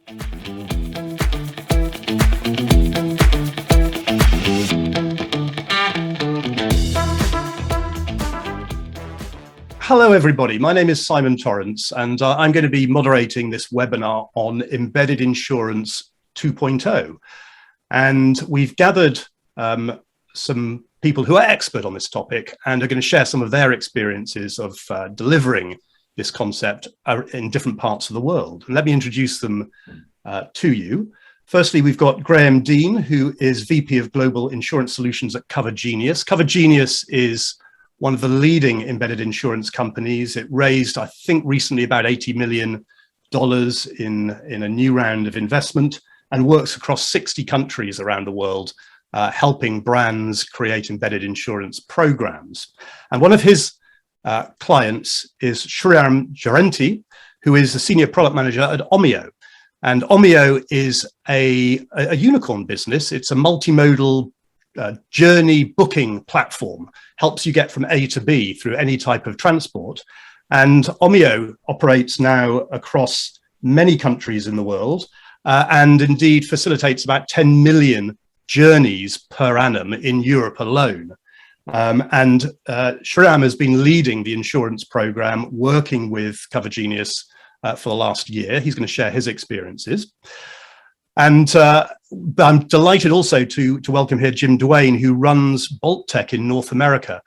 Hello, everybody. My name is Simon Torrance, and I'm going to be moderating this webinar on Embedded Insurance 2.0. And we've gathered some people who are expert on this topic and are going to share some of their experiences of delivering this concept in different parts of the world. And let me introduce them to you. Firstly, we've got Graeme Dean, who is VP of Global Insurance Solutions at CoverGenius. CoverGenius is one of the leading embedded insurance companies. It raised, I think, recently about $80 million in a new round of investment and works across 60 countries around the world, helping brands create embedded insurance programs. And one of his clients is Sriram Jayanthi, who is a senior product manager at Omio. And Omio is a unicorn business. It's a multimodal journey booking platform, helps you get from A to B through any type of transport. And Omio operates now across many countries in the world and indeed facilitates about 10 million journeys per annum in Europe alone. Sriram has been leading the insurance program, working with CoverGenius for the last year. He's going to share his experiences. And I'm delighted also to welcome here Jim Dwane, who runs Bolttech in North America.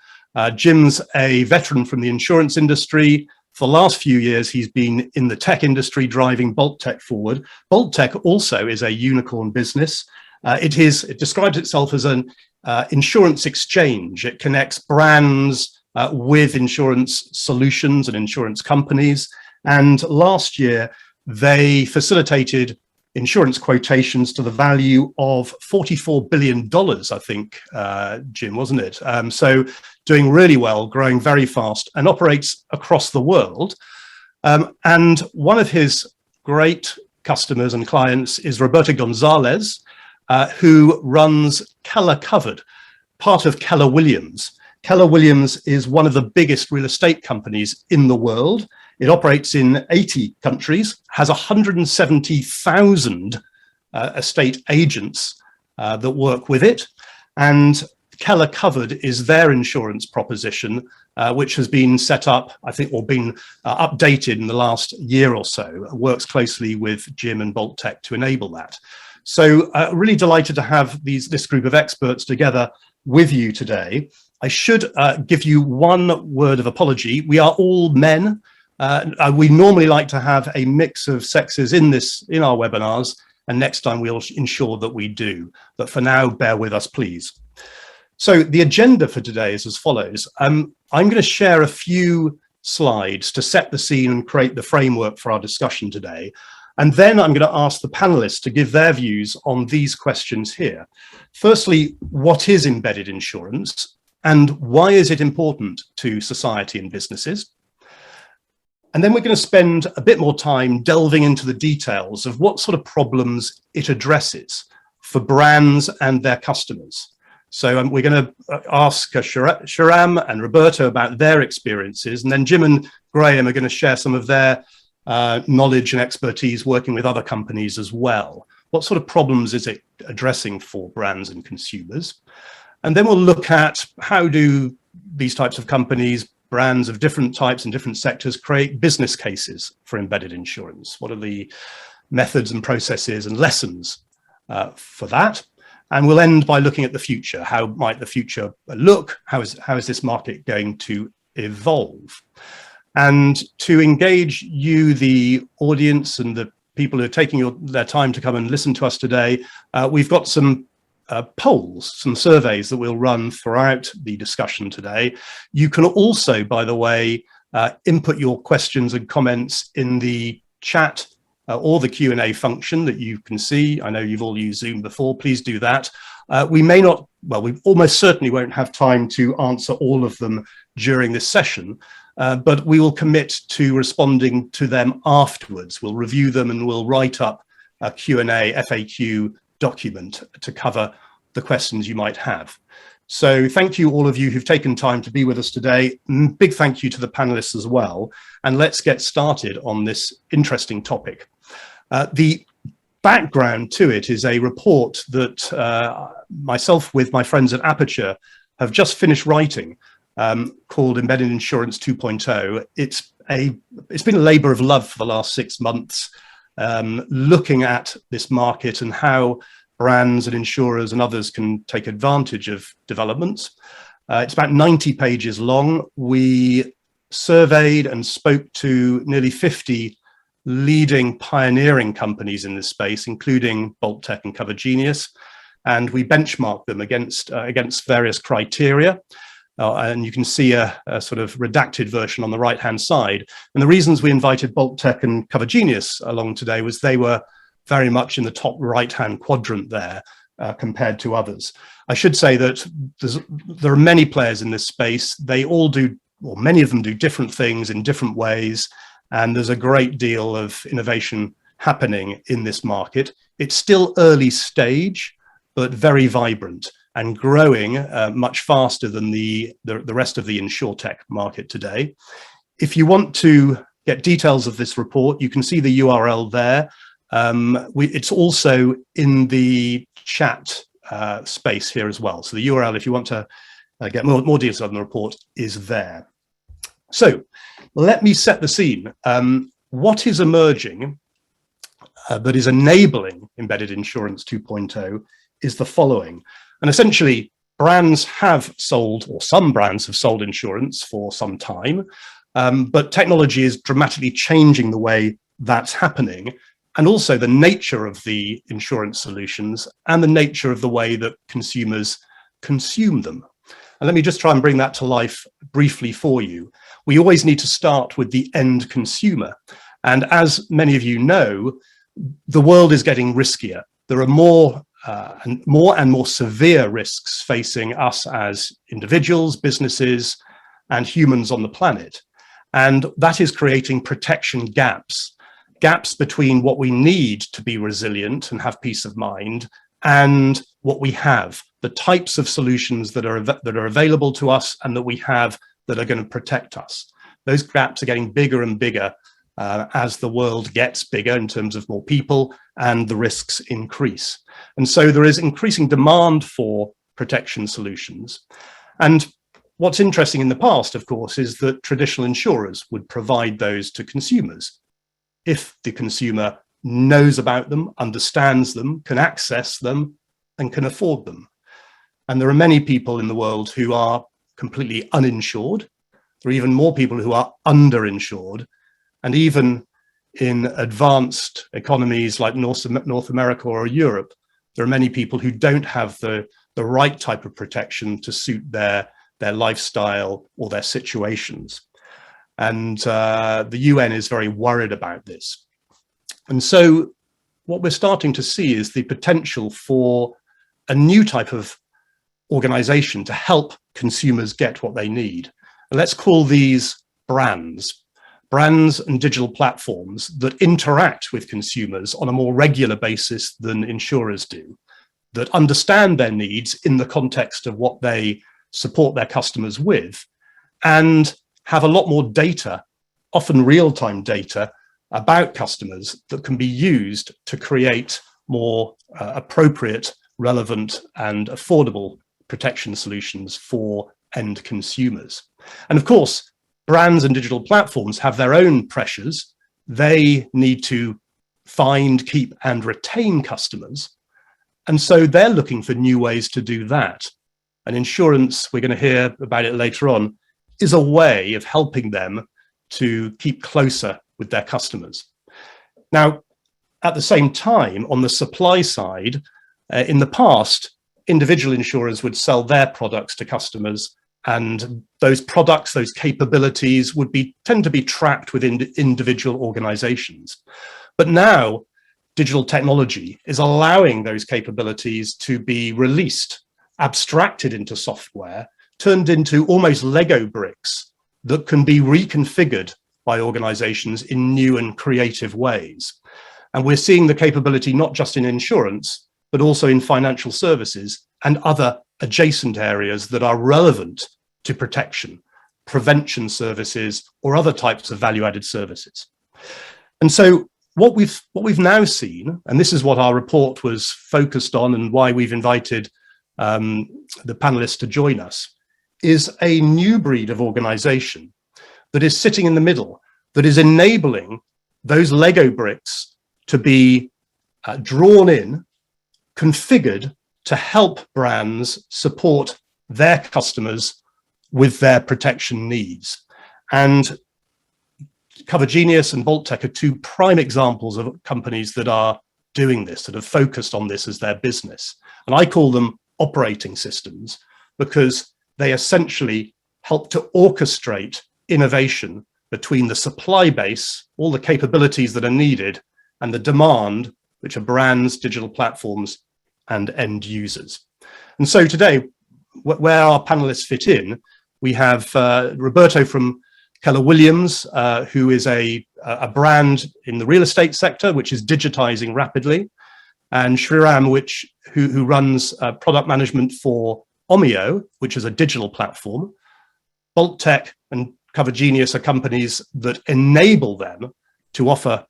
Jim's a veteran from the insurance industry. For the last few years, he's been in the tech industry driving Bolttech forward. Bolttech also is a unicorn business. It describes itself as an insurance exchange. It connects brands with insurance solutions and insurance companies. And last year, they facilitated insurance quotations to the value of $44 billion, I think, Jim, wasn't it? So doing really well, growing very fast, and operates across the world. And one of his great customers and clients is Roberto Gonzalez, who runs Keller Covered, part of Keller Williams. Keller Williams is one of the biggest real estate companies in the world. It operates in 80 countries, has 170,000 estate agents that work with it. And Keller Covered is their insurance proposition, which has been set up, I think, or been updated in the last year or so. It works closely with Jim and Bolttech to enable that. So really delighted to have this group of experts together with you today. I should give you one word of apology. We are all men. We normally like to have a mix of sexes in our webinars, and next time we'll ensure that we do. But for now, bear with us, please. So the agenda for today is as follows. I'm going to share a few slides to set the scene and create the framework for our discussion today. And then I'm going to ask the panelists to give their views on these questions here. Firstly, what is embedded insurance and why is it important to society and businesses? And then we're going to spend a bit more time delving into the details of what sort of problems it addresses for brands and their customers. So we're going to ask Sriram and Roberto about their experiences, and then Jim and Graeme are going to share some of their knowledge and expertise working with other companies as well. What sort of problems is it addressing for brands and consumers? And then we'll look at how do these types of companies, brands of different types and different sectors, create business cases for embedded insurance. What are the methods and processes and lessons for that? And we'll end by looking at the future. How might the future look? How is this market going to evolve? And to engage you, the audience, and the people who are taking their time to come and listen to us today, we've got some polls, some surveys that we'll run throughout the discussion today. You can also, by the way, input your questions and comments in the chat or the Q&A function that you can see. I know you've all used Zoom before, please do that. We may not, well, we almost certainly won't have time to answer all of them during this session, but we will commit to responding to them afterwards. We'll review them and we'll write up a Q&A FAQ document to cover the questions you might have. So thank you all of you who've taken time to be with us today. Big thank you to the panelists as well. And let's get started on this interesting topic. The background to it is a report that myself with my friends at Aperture have just finished writing, called Embedded Insurance 2.0. It's been a labor of love for the last 6 months, looking at this market and how brands and insurers and others can take advantage of developments. It's about 90 pages long. We surveyed and spoke to nearly 50 leading pioneering companies in this space, including Bolttech and CoverGenius, and we benchmarked them against various criteria. And you can see a sort of redacted version on the right-hand side. And the reasons we invited Bolttech and CoverGenius along today was they were very much in the top right-hand quadrant there compared to others. I should say that there are many players in this space. They all do, or many of them do different things in different ways. And there's a great deal of innovation happening in this market. It's still early stage, but very vibrant and growing much faster than the rest of the insurtech market today. If you want to get details of this report, you can see the URL there. It's also in the chat space here as well. So the URL, if you want to get more details on the report, is there. So let me set the scene. What is emerging that is enabling embedded insurance 2.0 is the following. And essentially, brands have sold, or some brands have sold insurance for some time, but technology is dramatically changing the way that's happening, and also the nature of the insurance solutions and the nature of the way that consumers consume them. And let me just try and bring that to life briefly for you. We always need to start with the end consumer. And as many of you know, the world is getting riskier. There are more and more severe risks facing us as individuals, businesses, and humans on the planet. And that is creating protection gaps between what we need to be resilient and have peace of mind and what we have, the types of solutions that are available to us and that we have that are going to protect us. Those gaps are getting bigger and bigger as the world gets bigger in terms of more people and the risks increase. And so there is increasing demand for protection solutions. And what's interesting in the past, of course, is that traditional insurers would provide those to consumers if the consumer knows about them, understands them, can access them, and can afford them. And there are many people in the world who are completely uninsured. There are even more people who are underinsured. And even in advanced economies like North America or Europe, there are many people who don't have the right type of protection to suit their lifestyle or their situations. And the UN is very worried about this. And so what we're starting to see is the potential for a new type of organization to help consumers get what they need. And let's call these brands and digital platforms that interact with consumers on a more regular basis than insurers do, that understand their needs in the context of what they support their customers with, and have a lot more data, often real-time data, about customers that can be used to create more appropriate, relevant, and affordable protection solutions for end consumers. And of course, brands and digital platforms have their own pressures. They need to find, keep, and retain customers. And so they're looking for new ways to do that. And insurance, we're going to hear about it later on, is a way of helping them to keep closer with their customers. Now, at the same time, on the supply side, in the past, individual insurers would sell their products to customers, and those products, those capabilities would tend to be tracked within individual organizations. But now, digital technology is allowing those capabilities to be released, abstracted into software, turned into almost Lego bricks that can be reconfigured by organizations in new and creative ways. And we're seeing the capability not just in insurance, but also in financial services and other adjacent areas that are relevant to protection, prevention services, or other types of value-added services. And so what we've now seen, and this is what our report was focused on and why we've invited the panelists to join us, is a new breed of organization that is sitting in the middle, that is enabling those Lego bricks to be drawn in, configured to help brands support their customers with their protection needs. And CoverGenius and Bolttech are two prime examples of companies that are doing this, that have focused on this as their business. And I call them operating systems because they essentially help to orchestrate innovation between the supply base, all the capabilities that are needed, and the demand, which are brands, digital platforms, and end users. And so today, where our panelists fit in, we have Roberto from Keller Williams, who is a brand in the real estate sector, which is digitizing rapidly, and Sriram, who runs product management for Omio, which is a digital platform. Bolttech and CoverGenius are companies that enable them to offer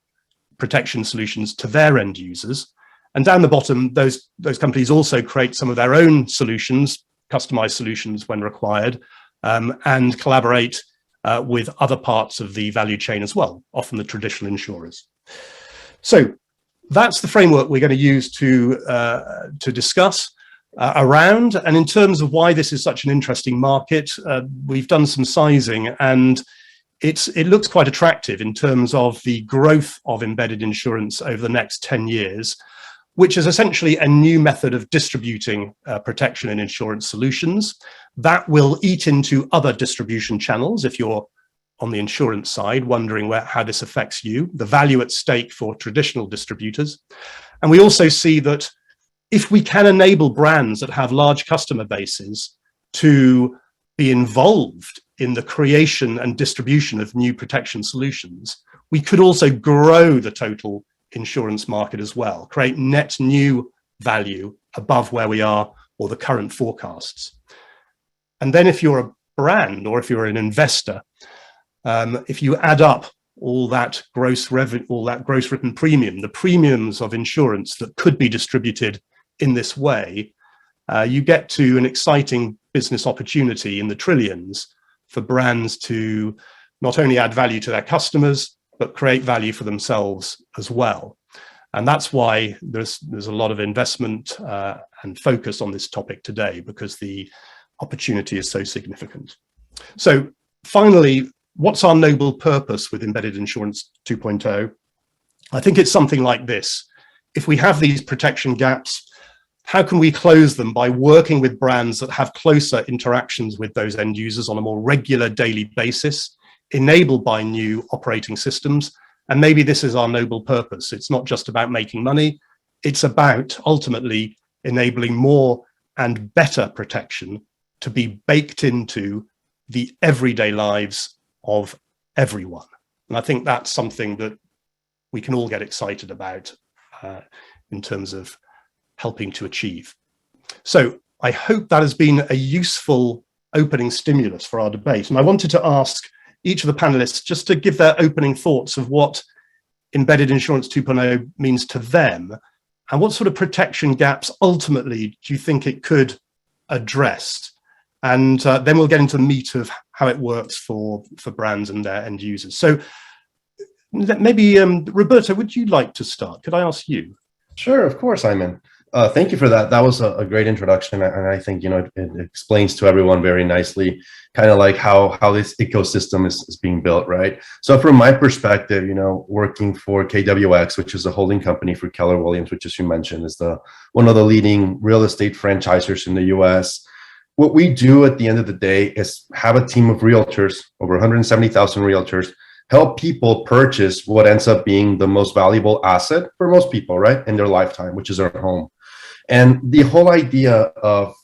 protection solutions to their end users. And down the bottom, those companies also create some of their own solutions, customized solutions when required, and collaborate with other parts of the value chain as well, often the traditional insurers. So that's the framework we're going to use to discuss around. And in terms of why this is such an interesting market, we've done some sizing, and it looks quite attractive in terms of the growth of embedded insurance over the next 10 years, which is essentially a new method of distributing protection and insurance solutions that will eat into other distribution channels. If you're on the insurance side, wondering how this affects you, the value at stake for traditional distributors. And we also see that if we can enable brands that have large customer bases to be involved in the creation and distribution of new protection solutions, we could also grow the total insurance market as well, create net new value above where we are or the current forecasts. And then if you're a brand or if you're an investor, if you add up all that gross revenue, all that gross written premium, the premiums of insurance that could be distributed in this way, you get to an exciting business opportunity in the trillions for brands to not only add value to their customers, but create value for themselves as well. And that's why there's a lot of investment and focus on this topic today, because the opportunity is so significant. So finally, what's our noble purpose with Embedded Insurance 2.0? I think it's something like this. If we have these protection gaps, how can we close them by working with brands that have closer interactions with those end users on a more regular daily basis, enabled by new operating systems? And maybe this is our noble purpose. It's not just about making money. It's about ultimately enabling more and better protection to be baked into the everyday lives of everyone. And I think that's something that we can all get excited about in terms of helping to achieve. So I hope that has been a useful opening stimulus for our debate. And I wanted to ask each of the panelists just to give their opening thoughts of what Embedded Insurance 2.0 means to them, and what sort of protection gaps ultimately do you think it could address? And then we'll get into the meat of how it works for brands and their end users. So maybe, Roberto, would you like to start? Could I ask you? Sure, of course, Ayman. Thank you for that. That was a great introduction, and I think it explains to everyone very nicely, kind of like how this ecosystem is being built, right? So from my perspective, working for KWX, which is a holding company for Keller Williams, which, as you mentioned, is one of the leading real estate franchisors in the U.S. What we do at the end of the day is have a team of realtors, over 170,000 realtors, help people purchase what ends up being the most valuable asset for most people, right, in their lifetime, which is their home. And the whole idea of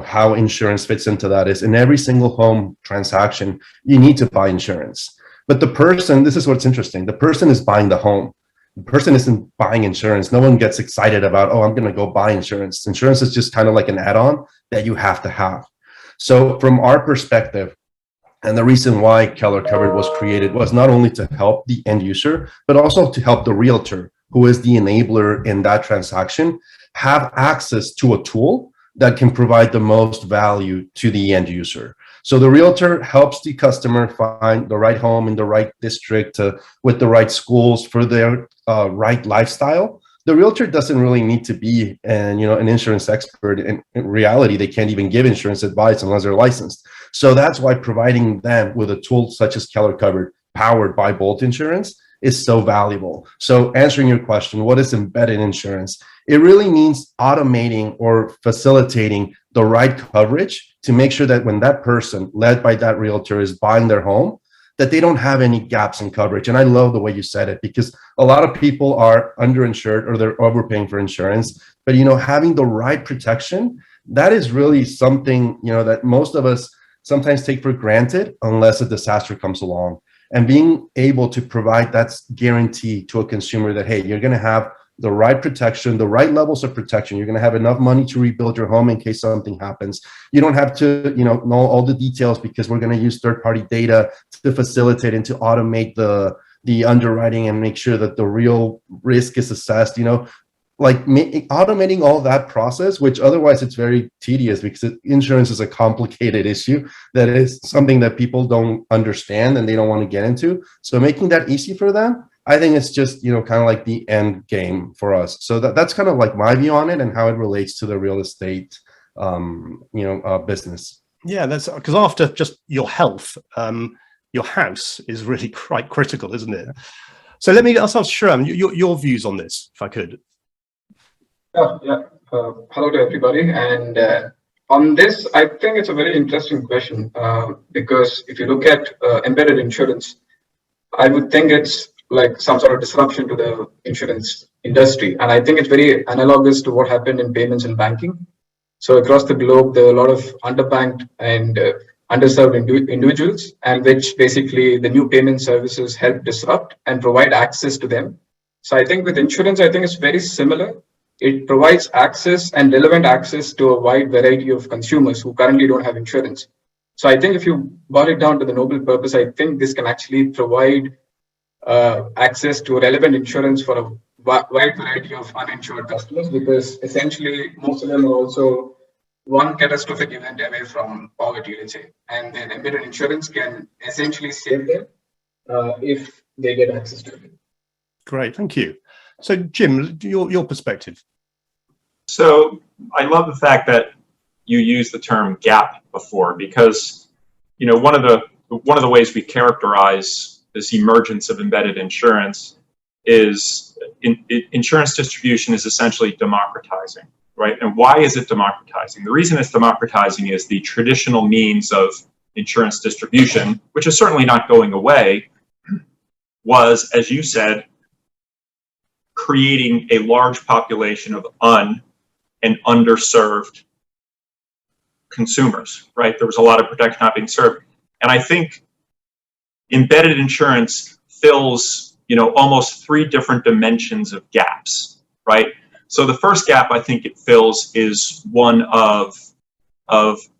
how insurance fits into that is in every single home transaction, you need to buy insurance. But the person, this is what's interesting, the person is buying the home. The person isn't buying insurance. No one gets excited about, oh, I'm going to go buy insurance. Insurance is just kind of like an add-on that you have to have. So from our perspective, And the reason why Keller Covered was created was not only to help the end user, but also to help the realtor, who is the enabler in that transaction, have access to a tool that can provide the most value to the end user. So the realtor helps the customer find the right home in the right district with the right schools for their right lifestyle. The realtor doesn't really need to be an insurance expert. In reality, they can't even give insurance advice unless they're licensed. So that's why providing them with a tool such as Keller Covered, powered by Bolt Insurance, is so valuable. So answering your question, what is embedded insurance? It really means automating or facilitating the right coverage to make sure that when that person led by that realtor is buying their home, that they don't have any gaps in coverage. And I love the way you said it, because a lot of people are underinsured or they're overpaying for insurance. But having the right protection, that is really something that most of us sometimes take for granted unless a disaster comes along. And being able to provide that guarantee to a consumer that, hey, you're going to have the right protection, the right levels of protection. You're going to have enough money to rebuild your home in case something happens. You don't have to, know all the details, because we're going to use third-party data to facilitate and to automate the underwriting and make sure that the real risk is assessed. Like automating all that process, which otherwise it's very tedious, because insurance is a complicated issue that is something that people don't understand and they don't want to get into. So making that easy for them, I think it's just, kind of like the end game for us. So that's kind of like my view on it and how it relates to the real estate, business. Yeah, that's because after just your health, your house is really quite critical, isn't it? So let me ask Sriram, your views on this, if I could. Hello to everybody. And on this, I think it's a very interesting question because if you look at embedded insurance, I would think it's like some sort of disruption to the insurance industry. And I think it's very analogous to what happened in payments and banking. So across the globe, there are a lot of underbanked and underserved individuals, and which basically the new payment services help disrupt and provide access to them. So I think with insurance, I think it's very similar. It provides access and relevant access to a wide variety of consumers who currently don't have insurance. So I think if you boil it down to the noble purpose, I think this can actually provide access to relevant insurance for a wide variety of uninsured customers, because essentially most of them are also one catastrophic event away from poverty, let's say. And then embedded insurance can essentially save them if they get access to it. Great, thank you. So, Jim, your perspective. So, I love the fact that you used the term gap before, because one of the ways we characterize this emergence of embedded insurance is insurance distribution is essentially democratizing, right? And why is it democratizing? The reason it's democratizing is the traditional means of insurance distribution, which is certainly not going away, was, as you said, creating a large population of and underserved consumers, right? There was a lot of protection not being served. And I think embedded insurance fills, almost three different dimensions of gaps, right? So the first gap I think it fills is one of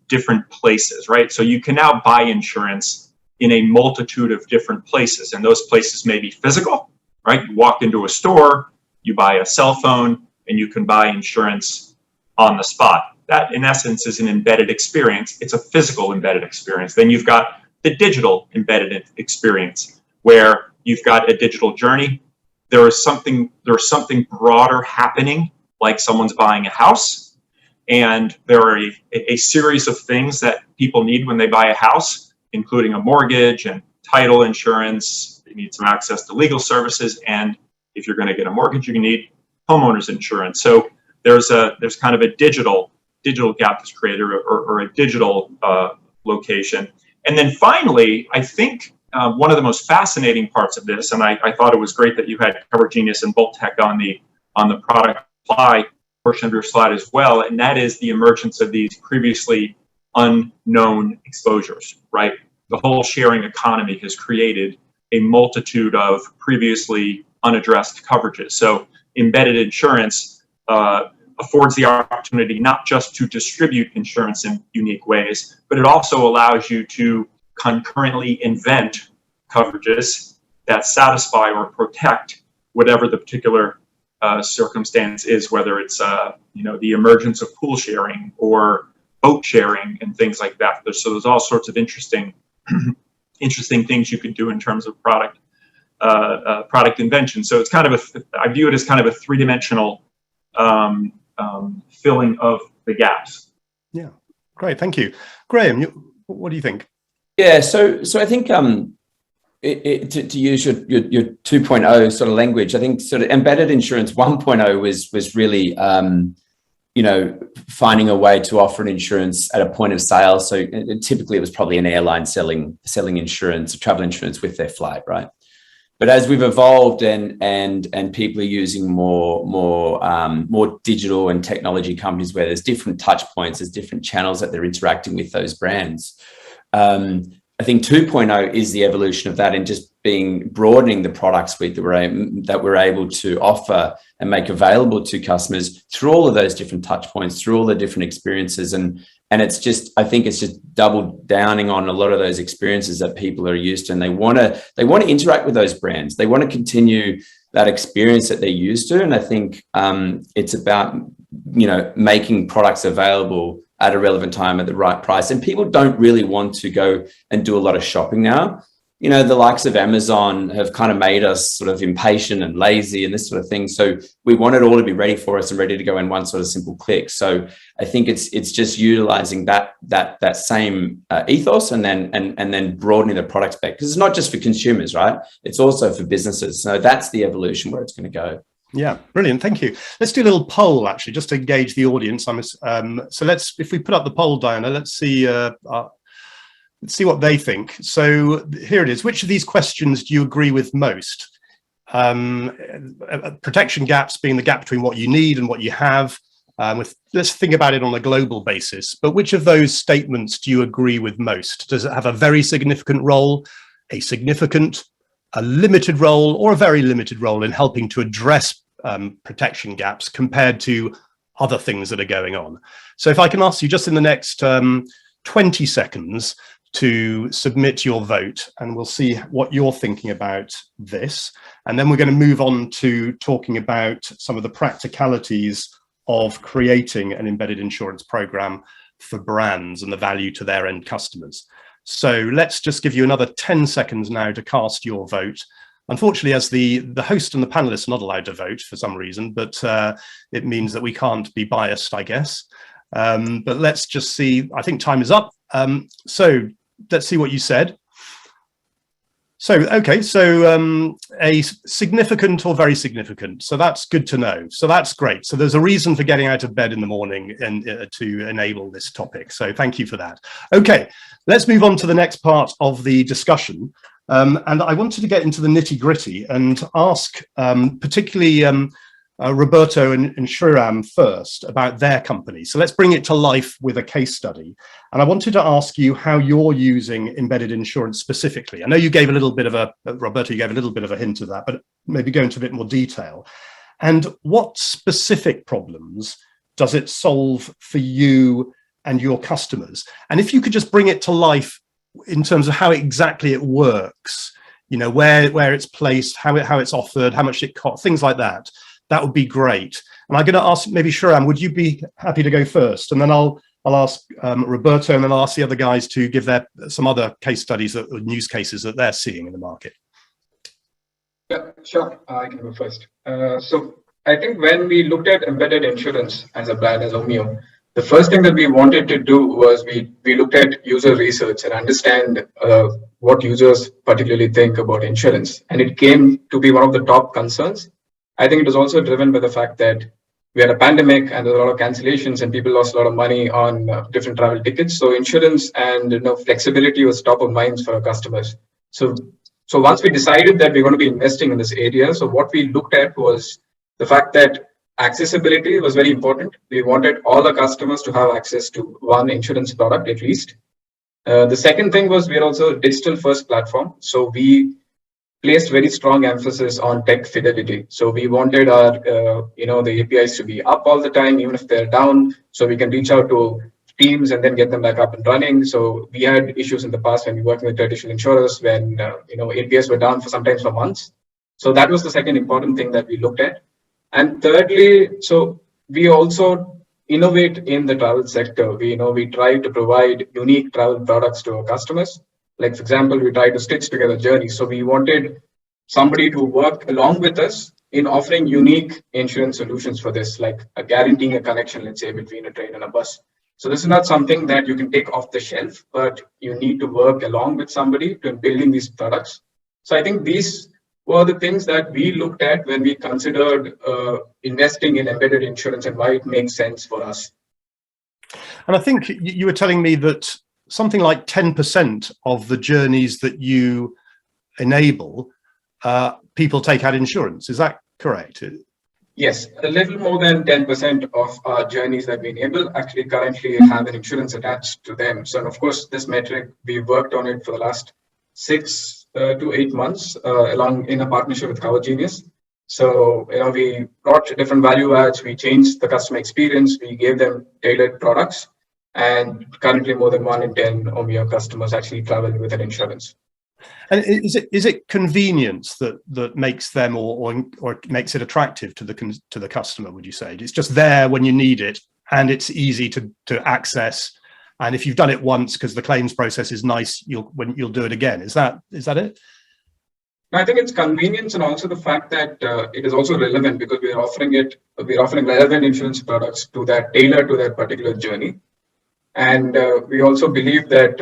different places, right? So you can now buy insurance in a multitude of different places, and those places may be physical, right? You walk into a store, you buy a cell phone, and you can buy insurance on the spot. That, in essence, is an embedded experience. It's a physical embedded experience. Then you've got the digital embedded experience, where you've got a digital journey. There's something broader happening, like someone's buying a house, and there are a series of things that people need when they buy a house, including a mortgage and title insurance. You need some access to legal services, and if you're going to get a mortgage, you need homeowners insurance. So there's kind of a digital gap that's created, or a digital location. And then finally, I think one of the most fascinating parts of this, and I thought it was great that you had Cover Genius and Bolttech on the product supply portion of your slide as well, and that is the emergence of these previously unknown exposures, right? The whole sharing economy has created a multitude of previously unaddressed coverages. So embedded insurance affords the opportunity not just to distribute insurance in unique ways, but it also allows you to concurrently invent coverages that satisfy or protect whatever the particular circumstance is, whether it's the emergence of pool sharing or boat sharing and things like that. So there's all sorts of interesting things you could do in terms of product invention. So it's kind of I view it as kind of a three-dimensional filling of the gaps. Yeah, great, thank you. Graeme, what do you think? Yeah, so I think to use your 2.0 sort of language, I think sort of embedded insurance 1.0 was really finding a way to offer an insurance at a point of sale. So typically it was probably an airline selling insurance, travel insurance with their flight, right? But as we've evolved and people are using more digital and technology companies where there's different touch points, there's different channels that they're interacting with those brands. I think 2.0 is the evolution of that, and just broadening the product suite that we're able to offer and make available to customers through all of those different touch points, through all the different experiences. And it's just, I think it's just double downing on a lot of those experiences that people are used to, and they want to interact with those brands. They want to continue that experience that they're used to. And I think it's about, making products available at a relevant time at the right price. And people don't really want to go and do a lot of shopping now. The likes of Amazon have kind of made us sort of impatient and lazy and this sort of thing. So we want it all to be ready for us and ready to go in one sort of simple click. So I think it's just utilizing that same ethos and then broadening the product spec, because it's not just for consumers, right? It's also for businesses. So that's the evolution where it's going to go. Yeah, brilliant. Thank you. Let's do a little poll, actually, just to engage the audience. So if we put up the poll, Diana, let's see what they think. So here it is. Which of these questions do you agree with most? Protection gaps being the gap between what you need and what you have. Let's think about it on a global basis. But which of those statements do you agree with most? Does it have a very significant role, a significant, a limited role, or a very limited role in helping to address protection gaps compared to other things that are going on? So if I can ask you just in the next 20 seconds to submit your vote, and we'll see what you're thinking about this. And then we're going to move on to talking about some of the practicalities of creating an embedded insurance program for brands and the value to their end customers. So let's just give you another 10 seconds now to cast your vote. Unfortunately, as the host and the panelists are not allowed to vote for some reason, but it means that we can't be biased, I guess. But let's just see. I think time is up. So let's see what you said. So, okay, so a significant or very significant. So that's good to know. So that's great. So there's a reason for getting out of bed in the morning and to enable this topic. So thank you for that. Okay, let's move on to the next part of the discussion. And I wanted to get into the nitty gritty and ask particularly Roberto and Sriram first about their company. So let's bring it to life with a case study. And I wanted to ask you how you're using embedded insurance specifically. I know you gave a little bit of Roberto, you gave a little bit of a hint of that, but maybe go into a bit more detail. And what specific problems does it solve for you and your customers? And if you could just bring it to life in terms of how exactly it works, where it's placed, how it's offered, how much it costs, things like that. That would be great. And I'm going to ask maybe Sriram, would you be happy to go first? And then I'll ask Roberto, and then I'll ask the other guys to give some other case studies or use cases that they're seeing in the market. Yeah, sure. I can go first. So I think when we looked at embedded insurance as a brand, as Omio, the first thing that we wanted to do was we looked at user research and understand what users particularly think about insurance. And it came to be one of the top concerns. I think it was also driven by the fact that we had a pandemic and there were a lot of cancellations and people lost a lot of money on different travel tickets. So insurance and flexibility was top of mind for our customers. So once we decided that we're going to be investing in this area, so what we looked at was the fact that accessibility was very important. We wanted all the customers to have access to one insurance product at least. The second thing was we're also a digital first platform. So we placed very strong emphasis on tech fidelity. So we wanted our, the APIs to be up all the time, even if they're down, so we can reach out to teams and then get them back up and running. So we had issues in the past when we worked with traditional insurers when APIs were down for sometimes for months. So that was the second important thing that we looked at. And thirdly, so we also innovate in the travel sector. We try to provide unique travel products to our customers. Like, for example, we try to stitch together journeys. So we wanted somebody to work along with us in offering unique insurance solutions for this, like guaranteeing a connection, let's say, between a train and a bus. So this is not something that you can take off the shelf, but you need to work along with somebody to building these products. So I think these were the things that we looked at when we considered investing in embedded insurance and why it makes sense for us. And I think you were telling me that something like 10% of the journeys that you enable, people take out insurance. Is that correct? Yes, a little more than 10% of our journeys that we enable actually currently have an insurance attached to them. So, of course, this metric, we've worked on it for the last 6 to 8 months along in a partnership with Cover Genius. So, we brought different value adds, we changed the customer experience, we gave them tailored products, and currently more than 1 in 10 Omio customers actually travel with an insurance. And is it convenience that makes them or makes it attractive to the customer? Would you say it's just there when you need it and it's easy to access? And if you've done it once because the claims process is nice, you'll do it again. Is that it? I think it's convenience and also the fact that it is also relevant because we're offering relevant insurance products tailored to that particular journey. And we also believe that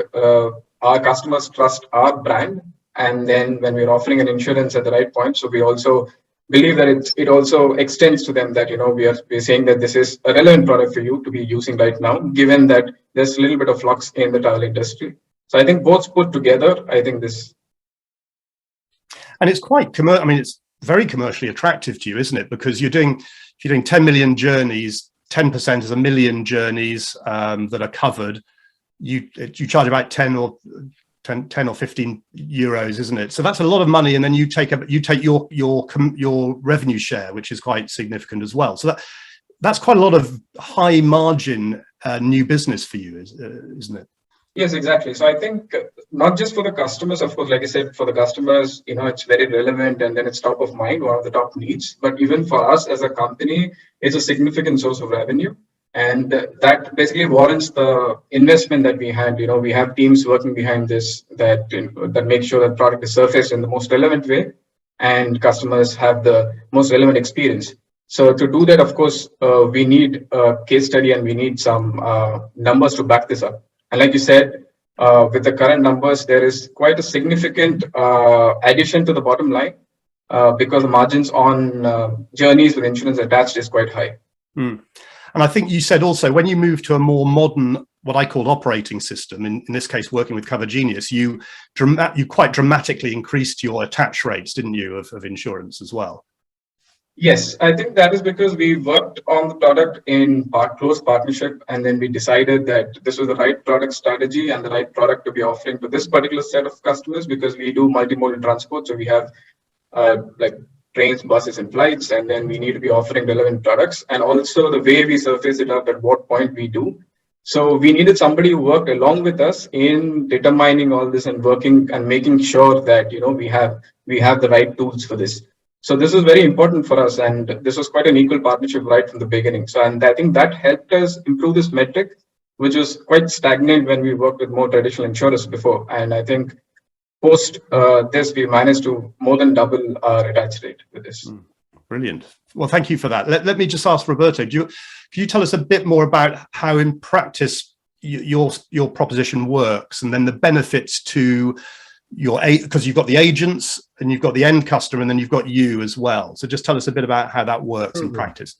our customers trust our brand. And then when we're offering an insurance at the right point, so we also believe that it also extends to them that, we're saying that this is a relevant product for you to be using right now, given that there's a little bit of flux in the travel industry. So I think both put together, I think this. And it's quite it's very commercially attractive to you, isn't it? Because if you're doing 10 million journeys, 10% is 1 million journeys that are covered. You charge about 10 or 15 euros, isn't it? So that's a lot of money, and then you take your revenue share, which is quite significant as well. So that's quite a lot of high margin new business for you, isn't it? Yes, exactly. So I think not just for the customers, of course, like I said, for the customers, it's very relevant and then it's top of mind, one of the top needs. But even for us as a company, it's a significant source of revenue. And that basically warrants the investment that we had. We have teams working behind this that make sure that product is surfaced in the most relevant way and customers have the most relevant experience. So to do that, of course, we need a case study and we need some numbers to back this up. And like you said, with the current numbers, there is quite a significant addition to the bottom line because the margins on journeys with insurance attached is quite high. Mm. And I think you said also when you move to a more modern, what I call operating system, in this case, working with Cover Genius, you quite dramatically increased your attach rates, didn't you, of insurance as well? Yes, I think that is because we worked on the product in close partnership, and then we decided that this was the right product strategy and the right product to be offering to this particular set of customers because we do multimodal transport. So we have like trains, buses, and flights, and then we need to be offering relevant products. And also the way we surface it up at what point we do. So we needed somebody who worked along with us in determining all this and working and making sure that we have the right tools for this. So this is very important for us, and this was quite an equal partnership right from the beginning. So, and I think that helped us improve this metric, which was quite stagnant when we worked with more traditional insurers before. And I think post this, we managed to more than double our attach rate with this. Brilliant. Well, thank you for that. Let me just ask Roberto, can you tell us a bit more about how in practice your proposition works, and then the benefits to because you've got the agents and you've got the end customer and then you've got you as well. So just tell us a bit about how that works in practice.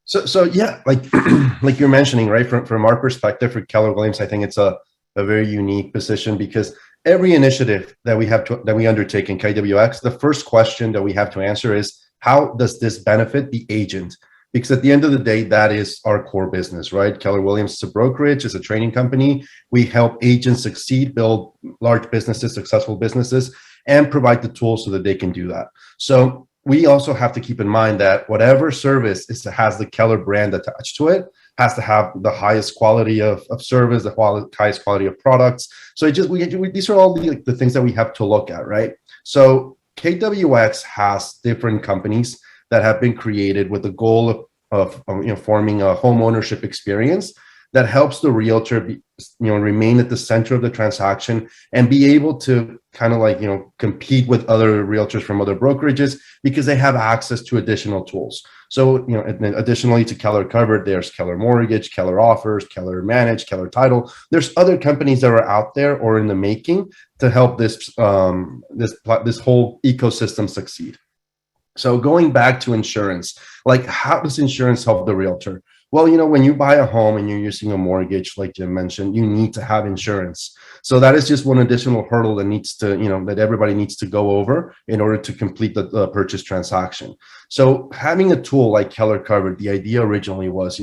So yeah, like you're mentioning, right? From our perspective for Keller Williams, I think it's a very unique position because every initiative that we undertake in KWX, the first question that we have to answer is, how does this benefit the agent? Because at the end of the day, that is our core business, right? Keller Williams is a brokerage, is a training company. We help agents succeed, build large businesses, successful businesses, and provide the tools so that they can do that. So we also have to keep in mind that whatever service has the Keller brand attached to it has to have the highest quality of service, the highest quality of products. So these are all the things that we have to look at, right? So KWX has different companies that have been created with the goal of forming a home ownership experience that helps the realtor remain at the center of the transaction and be able to kind of compete with other realtors from other brokerages because they have access to additional tools. So, additionally to Keller Covered, there's Keller Mortgage, Keller Offers, Keller Manage, Keller Title. There's other companies that are out there or in the making to help this whole ecosystem succeed. So going back to insurance, how does insurance help the realtor? Well, when you buy a home and you're using a mortgage, like Jim mentioned, you need to have insurance. So that is just one additional hurdle that needs to, that everybody needs to go over in order to complete the purchase transaction. So having a tool like Keller Covered, the idea originally was,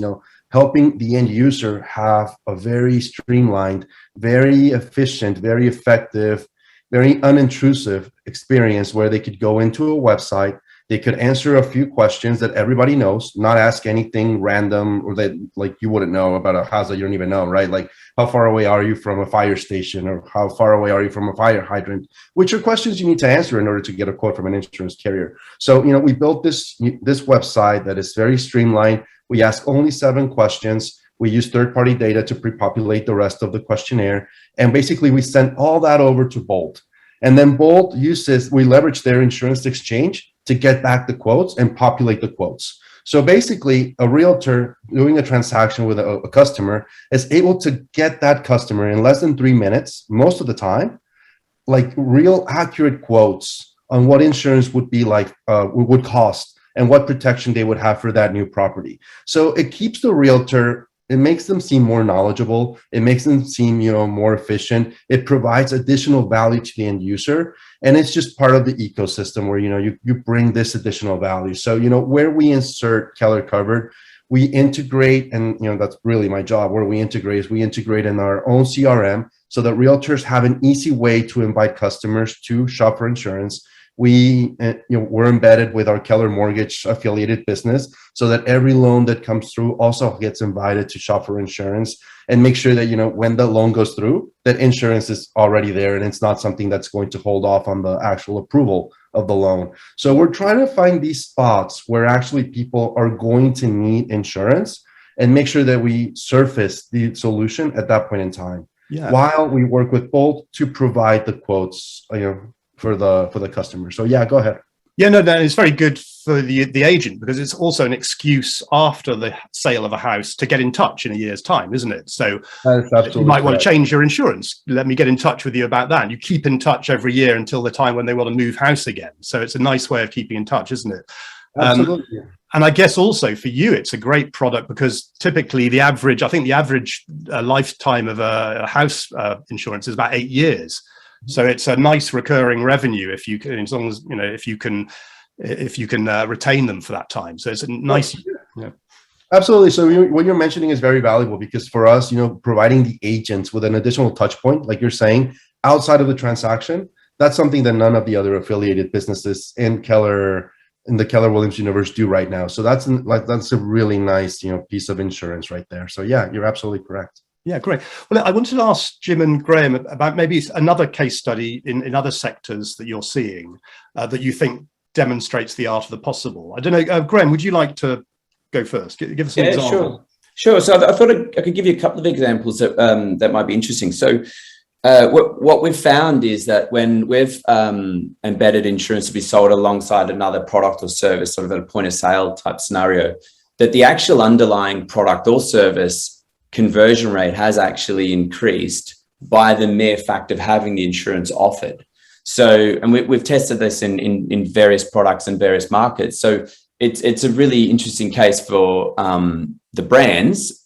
helping the end user have a very streamlined, very efficient, very effective, very unintrusive experience where they could go into a website. They could answer a few questions that everybody knows, not ask anything random or that you wouldn't know about a house that you don't even know, right? Like, how far away are you from a fire station, or how far away are you from a fire hydrant, which are questions you need to answer in order to get a quote from an insurance carrier. So, we built this website that is very streamlined. We ask only 7 questions. We use third-party data to pre-populate the rest of the questionnaire. And basically we send all that over to Bolt. And then Bolt we leverage their insurance exchange to get back the quotes and populate the quotes. So basically, a realtor doing a transaction with a customer is able to get that customer in less than 3 minutes, most of the time, real accurate quotes on what insurance would be would cost and what protection they would have for that new property. So it keeps the realtor, it makes them seem more knowledgeable. It makes them seem, more efficient. It provides additional value to the end user. And it's just part of the ecosystem where, you bring this additional value. So, where we insert Keller Covered, we integrate, and, that's really my job. Where we integrate in our own CRM so that realtors have an easy way to invite customers to shop for insurance. We're embedded with our Keller Mortgage affiliated business so that every loan that comes through also gets invited to shop for insurance, and make sure that, when the loan goes through, that insurance is already there and it's not something that's going to hold off on the actual approval of the loan. So we're trying to find these spots where actually people are going to need insurance and make sure that we surface the solution at that point in time. Yeah. While we work with Bolt to provide the quotes, for the customer. So yeah, go ahead. Yeah, no, it's very good for the agent, because it's also an excuse after the sale of a house to get in touch in a year's time, isn't it? So you might want to change your insurance. Let me get in touch with you about that. And you keep in touch every year until the time when they want to move house again. So it's a nice way of keeping in touch, isn't it? Absolutely. And I guess also for you, it's a great product because typically the average lifetime of a house insurance is about 8 years. So it's a nice recurring revenue if you can, as long as if you can retain them for that time. So it's a nice. Yeah. Absolutely. So what you're mentioning is very valuable, because for us, providing the agents with an additional touch point, like you're saying, outside of the transaction, that's something that none of the other affiliated businesses in the Keller Williams universe do right now. So that's a really nice piece of insurance right there. So yeah, you're absolutely correct. Yeah, great. Well, I wanted to ask Jim and Graeme about maybe another case study in other sectors that you're seeing that you think demonstrates the art of the possible. I don't know, Graeme, would you like to go first? Give us an example. Sure. So I thought I could give you a couple of examples that might be interesting. So what we've found is that when we've embedded insurance to be sold alongside another product or service, sort of at a point of sale type scenario, that the actual underlying product or service conversion rate has actually increased by the mere fact of having the insurance offered. So, and we've tested this in various products and various markets. So it's a really interesting case for the brands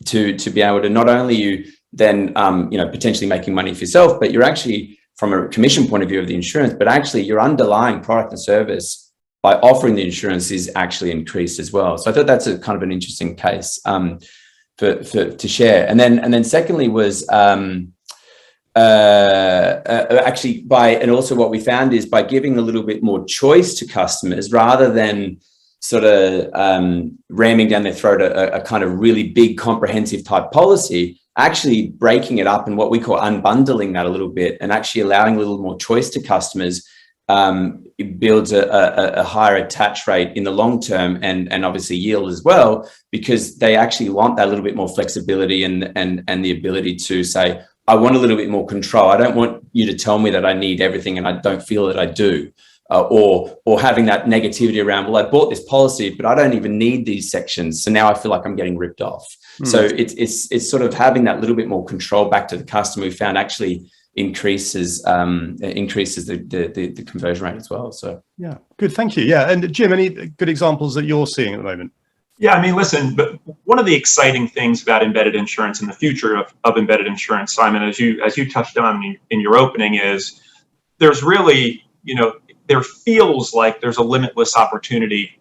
to be able to not only you then potentially making money for yourself, but you're actually, from a commission point of view of the insurance, but actually your underlying product and service by offering the insurance is actually increased as well. So I thought that's a kind of an interesting case to share. And then secondly was actually also what we found is by giving a little bit more choice to customers rather than sort of ramming down their throat a kind of really big comprehensive type policy, actually breaking it up and what we call unbundling that a little bit and actually allowing a little more choice to customers, it builds a higher attach rate in the long term and obviously yield as well, because they actually want that little bit more flexibility and the ability to say, I want a little bit more control. I don't want you to tell me that I need everything and I don't feel that I do. Or having that negativity around, well, I bought this policy, but I don't even need these sections. So now I feel like I'm getting ripped off. So it's sort of having that little bit more control back to the customer, we found actually increases the conversion rate as well. So yeah, good, thank you. Yeah, and Jim, any good examples that you're seeing at the moment? Yeah, I mean, listen, but one of the exciting things about embedded insurance and the future of embedded insurance, Simon, as you touched on in your opening, is there's really, there feels like there's a limitless opportunity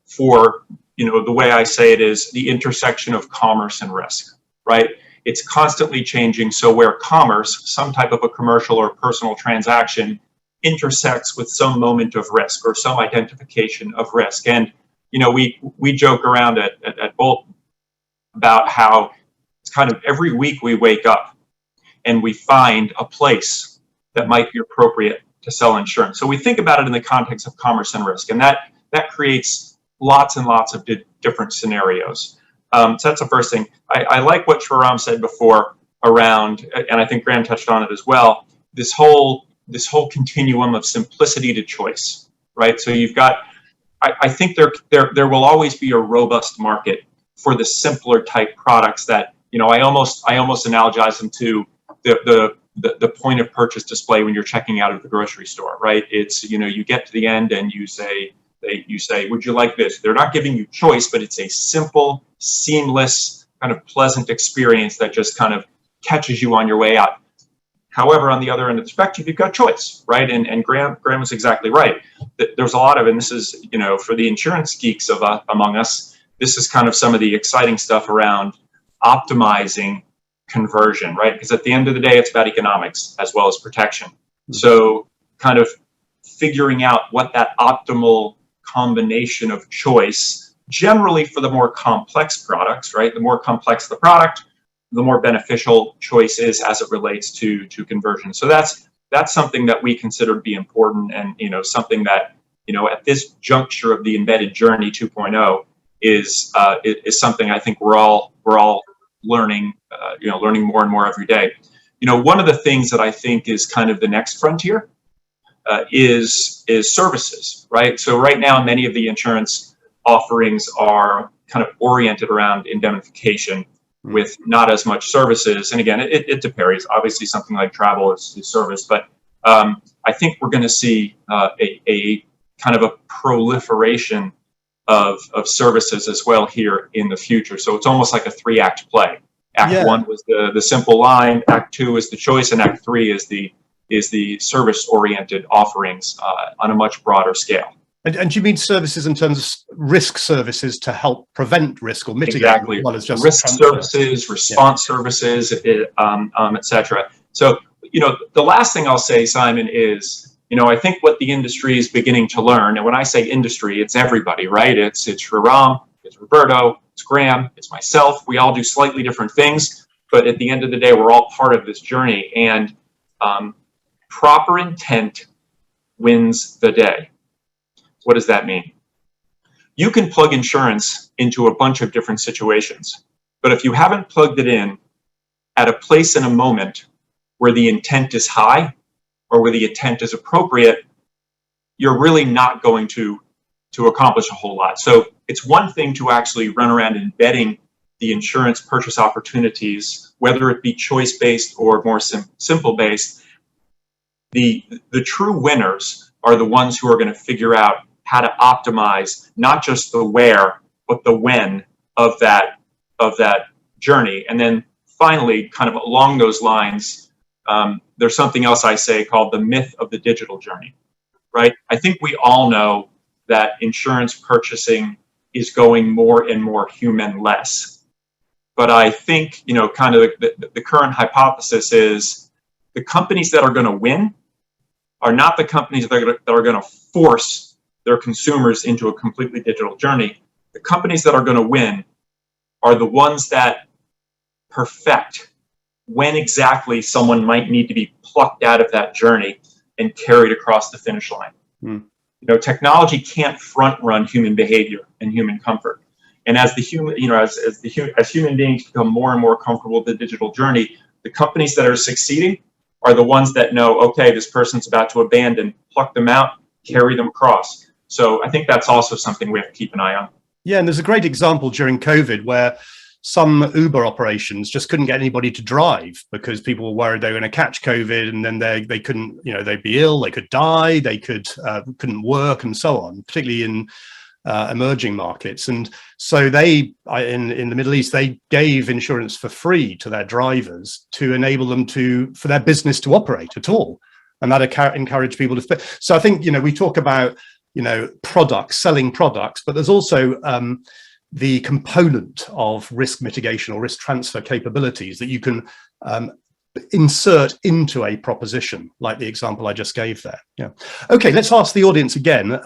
for, the way I say it is the intersection of commerce and risk, right? It's constantly changing. So where commerce, some type of a commercial or personal transaction, intersects with some moment of risk or some identification of risk. And, we joke around at Bolt about how it's kind of every week we wake up and we find a place that might be appropriate to sell insurance. So we think about it in the context of commerce and risk, and that creates lots and lots of different scenarios. So that's the first thing. I like what Sriram said before around, and I think Graeme touched on it as well, this whole continuum of simplicity to choice, right? So you've got, I think there will always be a robust market for the simpler type products that, I almost analogize them to the point of purchase display when you're checking out of the grocery store, right? It's, you get to the end and you say, would you like this? They're not giving you choice, but it's a simple, seamless, kind of pleasant experience that just kind of catches you on your way out. However, on the other end of the spectrum, you've got choice, right? And Graeme was exactly right. There's a lot of, and this is, for the insurance geeks among us, this is kind of some of the exciting stuff around optimizing conversion, right? Because at the end of the day, it's about economics as well as protection. So kind of figuring out what that optimal combination of choice, generally for the more complex products, right? The more complex the product, the more beneficial choice is as it relates to conversion. So that's something that we consider to be important, and something that at this juncture of the embedded journey 2.0 is something I think we're all learning learning more and more every day. One of the things that I think is kind of the next frontier is services, right? So right now, many of the insurance offerings are kind of oriented around indemnification, with not as much services. And again, it varies. Obviously, something like travel is service, but I think we're going to see a kind of a proliferation of services as well here in the future. So it's almost like a 3-act play. Act 1 was the simple line. Act 2 is the choice, and Act 3 is the service-oriented offerings on a much broader scale. And do you mean services in terms of risk services to help prevent risk or mitigate? Exactly. As well as just risk services, response services, et cetera. So, the last thing I'll say, Simon, is, I think what the industry is beginning to learn, and when I say industry, it's everybody, right? It's Sriram, it's Roberto, it's Graeme, it's myself. We all do slightly different things, but at the end of the day, we're all part of this journey. And proper intent wins the day. What does that mean? You can plug insurance into a bunch of different situations, but if you haven't plugged it in at a place and a moment where the intent is high or where the intent is appropriate, you're really not going to accomplish a whole lot. So it's one thing to actually run around embedding the insurance purchase opportunities, whether it be choice-based or more simple-based. The true winners are the ones who are going to figure out how to optimize not just the where, but the when of that journey. And then finally, kind of along those lines, there's something else I say called the myth of the digital journey, right? I think we all know that insurance purchasing is going more and more human-less. But I think, kind of the current hypothesis is the companies that are going to win are not the companies that are going to force their consumers into a completely digital journey, the companies that are going to win are the ones that perfect when exactly someone might need to be plucked out of that journey and carried across the finish line. Mm. You know, technology can't front run human behavior and human comfort. And as the human, you know, as human beings become more and more comfortable with the digital journey, the companies that are succeeding are the ones that know, okay, this person's about to abandon, pluck them out, carry them across. So I think that's also something we have to keep an eye on. Yeah, and there's a great example during COVID where some Uber operations just couldn't get anybody to drive because people were worried they were going to catch COVID, and then they couldn't, you know, they'd be ill, they could die, they couldn't work, and so on, particularly in emerging markets. And so they, in the Middle East, they gave insurance for free to their drivers to enable them for their business to operate at all. And that encouraged people to. So I think, you know, we talk about, you know, products, selling products, but there's also the component of risk mitigation or risk transfer capabilities that you can insert into a proposition, like the example I just gave there. Yeah. Okay, let's ask the audience again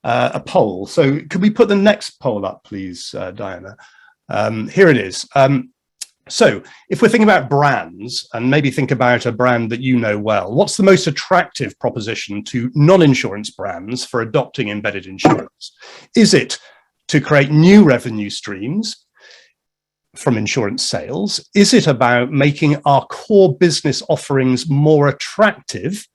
a poll. So could we put the next poll up, please, Diana? Here it is. So if we're thinking about brands, and maybe think about a brand that you know well, what's the most attractive proposition to non-insurance brands for adopting embedded insurance? Is it to create new revenue streams from insurance sales? Is it about making our core business offerings more attractive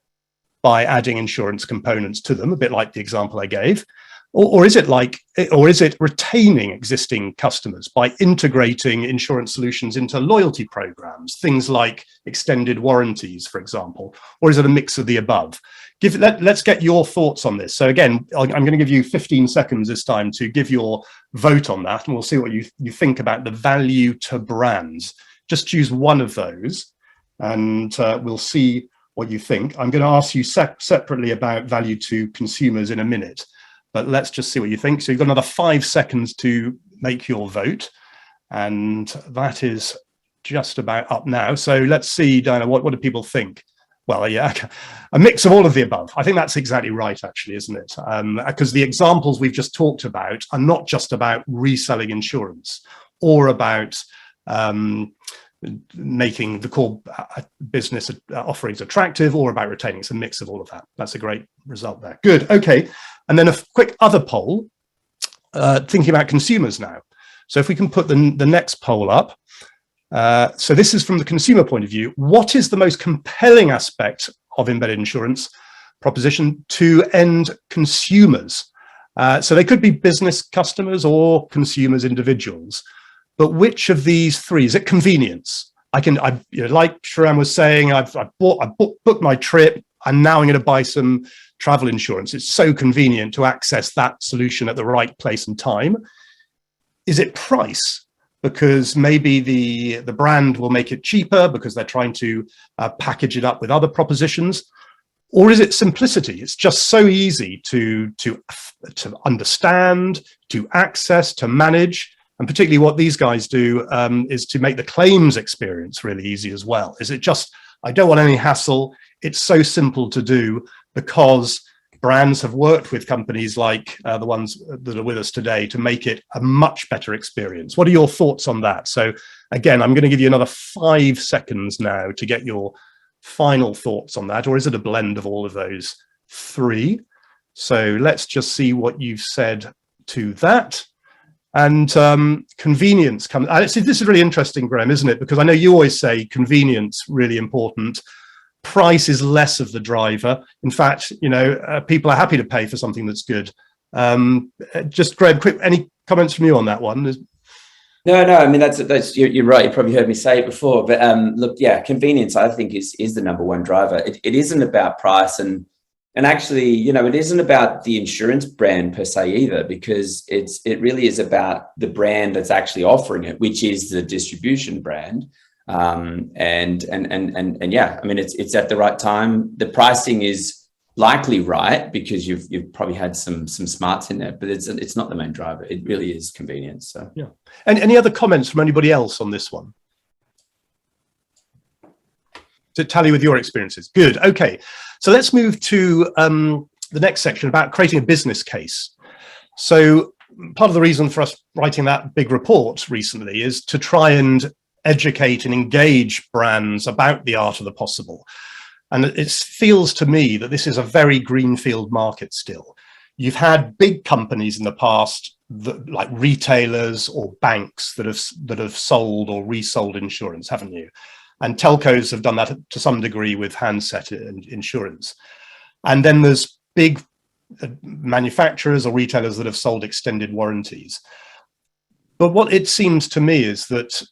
by adding insurance components to them, a bit like the example I gave? Or is it retaining existing customers by integrating insurance solutions into loyalty programs, things like extended warranties, for example? Or is it a mix of the above? Let's get your thoughts on this. So again, I'm going to give you 15 seconds this time to give your vote on that, and we'll see what you think about the value to brands. Just choose one of those, and we'll see what you think. I'm going to ask you separately about value to consumers in a minute, but let's just see what you think. So you've got another 5 seconds to make your vote, and that is just about up now. So let's see, Diana, what do people think? Well, yeah, a mix of all of the above. I think that's exactly right, actually, isn't it? Because the examples we've just talked about are not just about reselling insurance or about making the core business offerings attractive or about retaining. It's a mix of all of that. That's a great result there. Good. Okay. And then a quick other poll, thinking about consumers now. So if we can put the next poll up. So this is from the consumer point of view. What is the most compelling aspect of embedded insurance proposition to end consumers? So they could be business customers or consumers, individuals. But which of these three? Is it convenience? Like Sriram was saying, I've booked my trip, and now I'm going to buy some travel insurance. It's so convenient to access that solution at the right place and time. Is it price? Because maybe the brand will make it cheaper because they're trying to package it up with other propositions. Or is it simplicity? It's just so easy to understand, to access, to manage. And particularly what these guys do is to make the claims experience really easy as well. Is it just, I don't want any hassle. It's so simple to do because brands have worked with companies like the ones that are with us today to make it a much better experience. What are your thoughts on that? So again, I'm going to give you another 5 seconds now to get your final thoughts on that. Or is it a blend of all of those three? So let's just see what you've said to that. And convenience comes. This is really interesting, Graeme, isn't it? Because I know you always say convenience really important. Price is less of the driver. In fact, you know, people are happy to pay for something that's good. Just Graeme, quick, any comments from you on that one? No. I mean, that's you're right. You probably heard me say it before, but look, yeah, convenience I think is the number one driver. It isn't about price, and actually, you know, it isn't about the insurance brand per se either, because it really is about the brand that's actually offering it, which is the distribution brand. And yeah, I mean, it's at the right time. The pricing is likely right because you've probably had some smarts in there, but it's not the main driver. It really is convenience. So yeah. And any other comments from anybody else on this one? To tally with your experiences. Good. Okay. So let's move to the next section about creating a business case. So part of the reason for us writing that big report recently is to try and educate and engage brands about the art of the possible. And it feels to me that this is a very greenfield market still. You've had big companies in the past, like retailers or banks that have sold or resold insurance, haven't you? And telcos have done that to some degree with handset insurance. And then there's big manufacturers or retailers that have sold extended warranties. But what it seems to me is that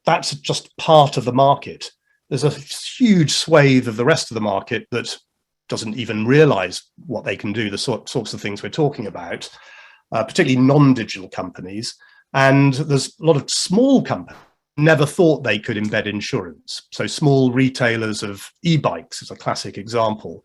that's just part of the market. There's a huge swathe of the rest of the market that doesn't even realize what they can do, the sorts of things we're talking about, particularly non-digital companies. And there's a lot of small companies never thought they could embed insurance. So small retailers of e-bikes is a classic example,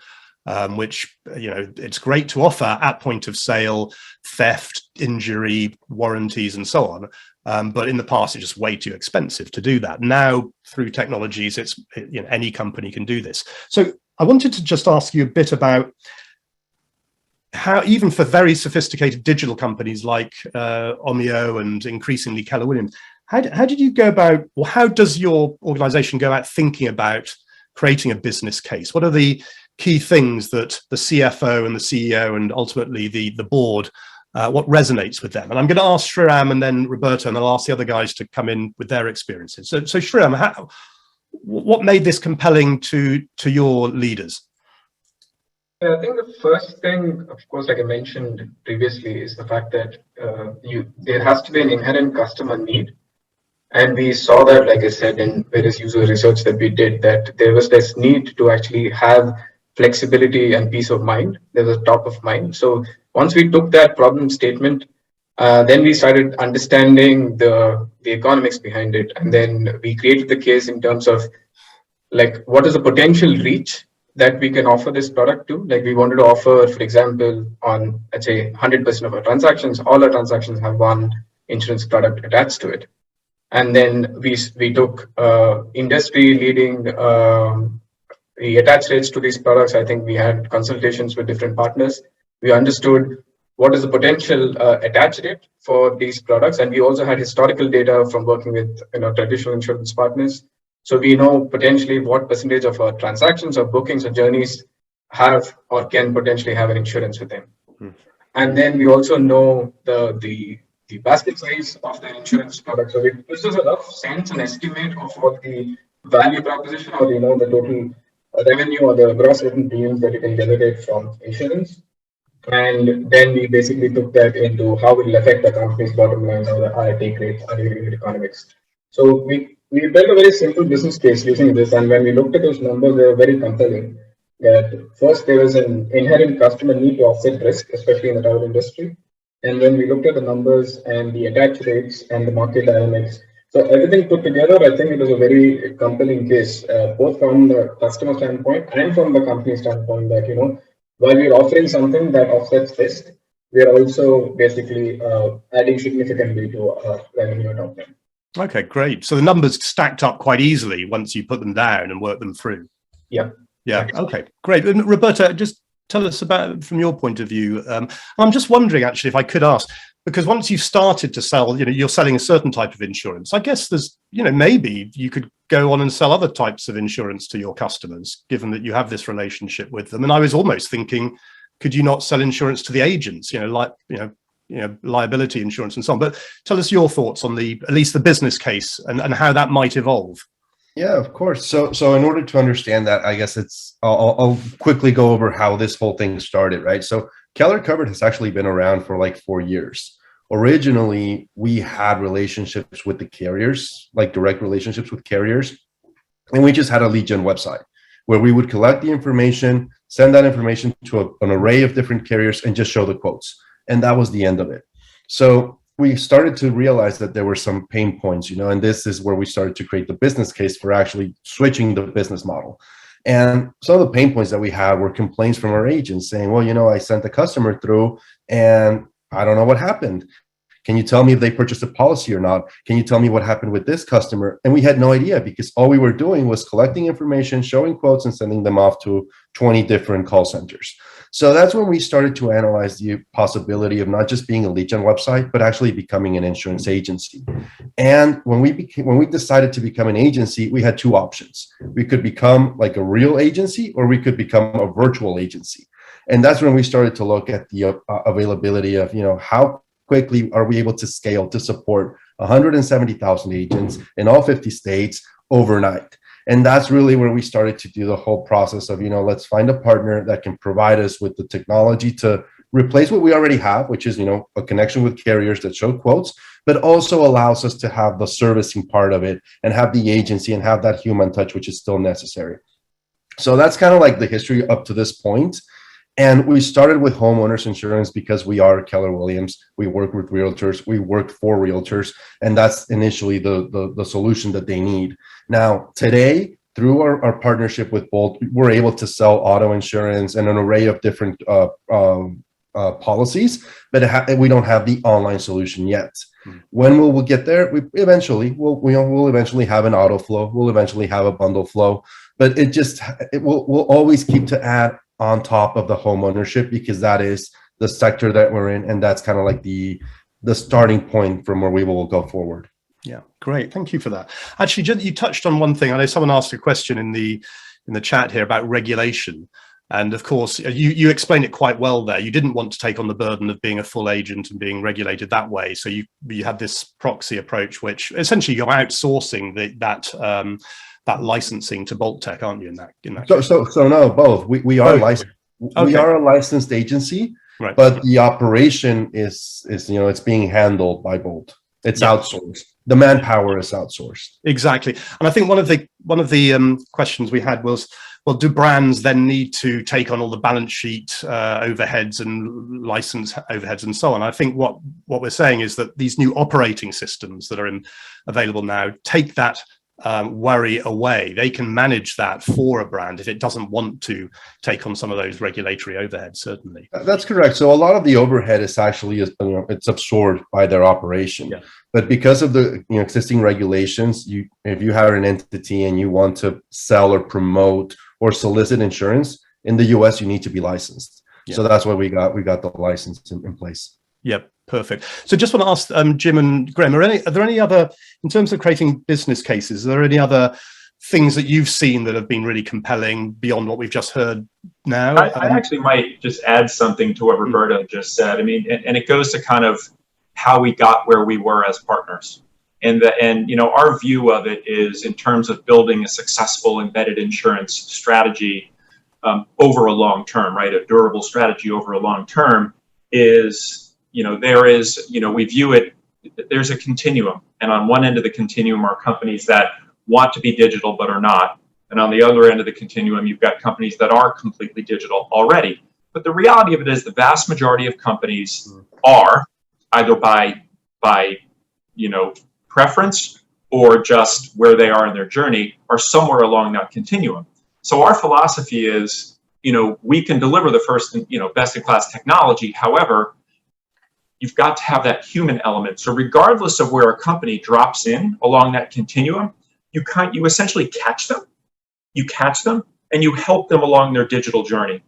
which, it's great to offer at point of sale, theft, injury, warranties, and so on. But in the past, it's just way too expensive to do that. Now, through technologies, any company can do this. So I wanted to just ask you a bit about how, even for very sophisticated digital companies like Omio and increasingly Keller Williams, how did you go about, or how does your organization go about thinking about creating a business case? What are the key things that the CFO and the CEO and ultimately the board, what resonates with them? And I'm going to ask Sriram and then Roberto, and I'll ask the other guys to come in with their experiences. So Sriram, what made this compelling to your leaders? Yeah, I think the first thing, of course, like I mentioned previously, is the fact that there has to be an inherent customer need. And we saw that, like I said, in various user research that we did, that there was this need to actually have flexibility and peace of mind. There was top of mind. So once we took that problem statement, then we started understanding the economics behind it. And then we created the case in terms of, like, what is the potential reach that we can offer this product to? Like, we wanted to offer, for example, on, let's say, 100% of our transactions, all our transactions have one insurance product attached to it. And then we took industry leading the attach rates to these products. I think we had consultations with different partners. We understood what is the potential attach rate for these products. And we also had historical data from working with traditional insurance partners. So we know potentially what percentage of our transactions or bookings or journeys have or can potentially have an insurance with them. And then we also know the basket size of the insurance product. So this is a rough sense and estimate of what the value proposition or the total revenue or the gross written premiums that you can generate from insurance. And then we basically took that into how it will affect the company's bottom line, or the take rates, or the economics. So we built a very simple business case using this. And when we looked at those numbers, they were very compelling. That first, there was an inherent customer need to offset risk, especially in the travel industry. And when we looked at the numbers and the attach rates and the market dynamics, so everything put together, I think it was a very compelling case, both from the customer standpoint and from the company standpoint, that, while we're offering something that offsets risk, we're also basically adding significantly to our revenue top line. Okay, great. So the numbers stacked up quite easily once you put them down and work them through. Yeah. Yeah. Okay, great. And Roberto, just tell us about, from your point of view. I'm just wondering, actually, if I could ask, because once you've started to sell, you're selling a certain type of insurance. I guess there's, maybe you could go on and sell other types of insurance to your customers, given that you have this relationship with them. And I was almost thinking, could you not sell insurance to the agents, liability insurance and so on? But tell us your thoughts on at least the business case and how that might evolve. Yeah, of course. So in order to understand that, I guess I'll quickly go over how this whole thing started, right? So Keller Covered has actually been around for like 4 years. Originally, we had relationships with the carriers, like direct relationships with carriers. And we just had a lead gen website where we would collect the information, send that information to an array of different carriers and just show the quotes. And that was the end of it. So we started to realize that there were some pain points, and this is where we started to create the business case for actually switching the business model. And some of the pain points that we had were complaints from our agents saying, well, I sent the customer through and I don't know what happened. Can you tell me if they purchased a policy or not? Can you tell me what happened with this customer? And we had no idea, because all we were doing was collecting information, showing quotes, and sending them off to 20 different call centers. So that's when we started to analyze the possibility of not just being a lead gen website, but actually becoming an insurance agency. And when we decided to become an agency, we had two options. We could become like a real agency, or we could become a virtual agency. And that's when we started to look at the availability of, how quickly are we able to scale to support 170,000 agents in all 50 states overnight. And that's really where we started to do the whole process of, let's find a partner that can provide us with the technology to replace what we already have, which is, a connection with carriers that show quotes, but also allows us to have the servicing part of it and have the agency and have that human touch, which is still necessary. So that's kind of like the history up to this point. And we started with homeowners insurance because we are Keller Williams. We work with realtors. We work for realtors. And that's initially the solution that they need. Now, today, through our partnership with Bolt, we're able to sell auto insurance and an array of different policies, but we don't have the online solution yet. When we'll get there, we'll eventually have an auto flow. We'll eventually have a bundle flow, but we'll always keep to add on top of the home ownership, because that is the sector that we're in, and that's kind of like the starting point from where we will go forward. Yeah, great. Thank you for that. Actually, you touched on one thing. I know someone asked a question in the chat here about regulation. And of course, you explained it quite well there. You didn't want to take on the burden of being a full agent and being regulated that way. So you had this proxy approach, which essentially you're outsourcing that licensing to Bolttech, aren't you? In that case? So no, both. We are Both. licensed. Okay. We are a licensed agency, right, but the operation is it's being handled by Bolt. It's outsourced. The manpower is outsourced. Exactly. And I think one of the questions we had was, well, do brands then need to take on all the balance sheet overheads and license overheads and so on? I think what we're saying is that these new operating systems that are available now take that worry away. They can manage that for a brand if it doesn't want to take on some of those regulatory overheads, certainly. That's correct. So a lot of the overhead is actually, it's absorbed by their operation. Yeah. But because of the existing regulations, if you have an entity and you want to sell or promote or solicit insurance in the US, you need to be licensed. Yeah. So that's why we got the license in place. Yep. Perfect. So just want to ask Jim and Graeme, are there any other, in terms of creating business cases, are there any other things that you've seen that have been really compelling beyond what we've just heard now? I actually might just add something to what Roberto just said. I mean, and it goes to kind of how we got where we were as partners. And our view of it is in terms of building a successful embedded insurance strategy over a long term, right? A durable strategy over a long term is, we view it, there's a continuum. And on one end of the continuum are companies that want to be digital but are not. And on the other end of the continuum, you've got companies that are completely digital already. But the reality of it is the vast majority of companies are either by preference or just where they are in their journey are somewhere along that continuum. So our philosophy is, we can deliver the first, best in class technology. However, you've got to have that human element. So regardless of where a company drops in along that continuum, you essentially catch them. You catch them and you help them along their digital journey.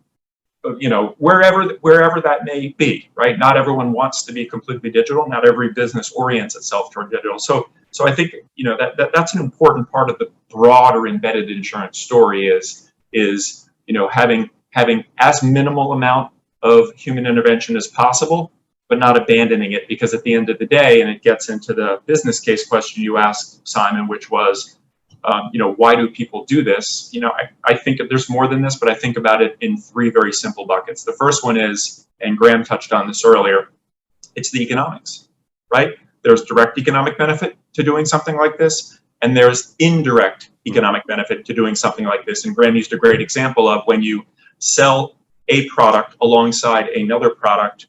Wherever that may be, right? Not everyone wants to be completely digital. Not every business orients itself toward digital. So I think that's an important part of the broader embedded insurance story is having as minimal amount of human intervention as possible, but not abandoning it, because at the end of the day, and it gets into the business case question you asked, Simon, which was, why do people do this? I think there's more than this, but I think about it in three very simple buckets. The first one is, and Graeme touched on this earlier, it's the economics, right? There's direct economic benefit to doing something like this, and there's indirect economic benefit to doing something like this. And Graeme used a great example of when you sell a product alongside another product,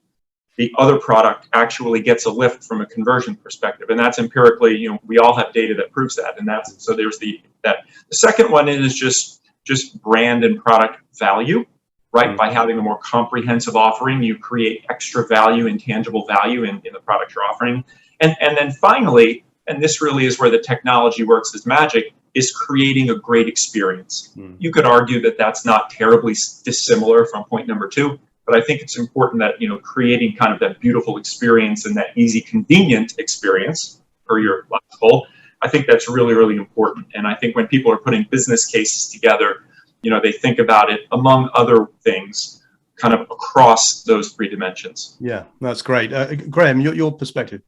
the other product actually gets a lift from a conversion perspective. And that's empirically, we all have data that proves that. And there's that. The second one is just brand and product value. right? By having a more comprehensive offering, you create extra value, intangible value in the product you're offering. And then finally, and this really is where the technology works as magic, is creating a great experience. You could argue that that's not terribly dissimilar from point number 2, but I think it's important that, creating kind of that beautiful experience and that easy, convenient experience for your last goal, I think that's really, really important. And I think when people are putting business cases together, they think about it, among other things, kind of across those 3 dimensions. Yeah, that's great. Graeme, your perspective.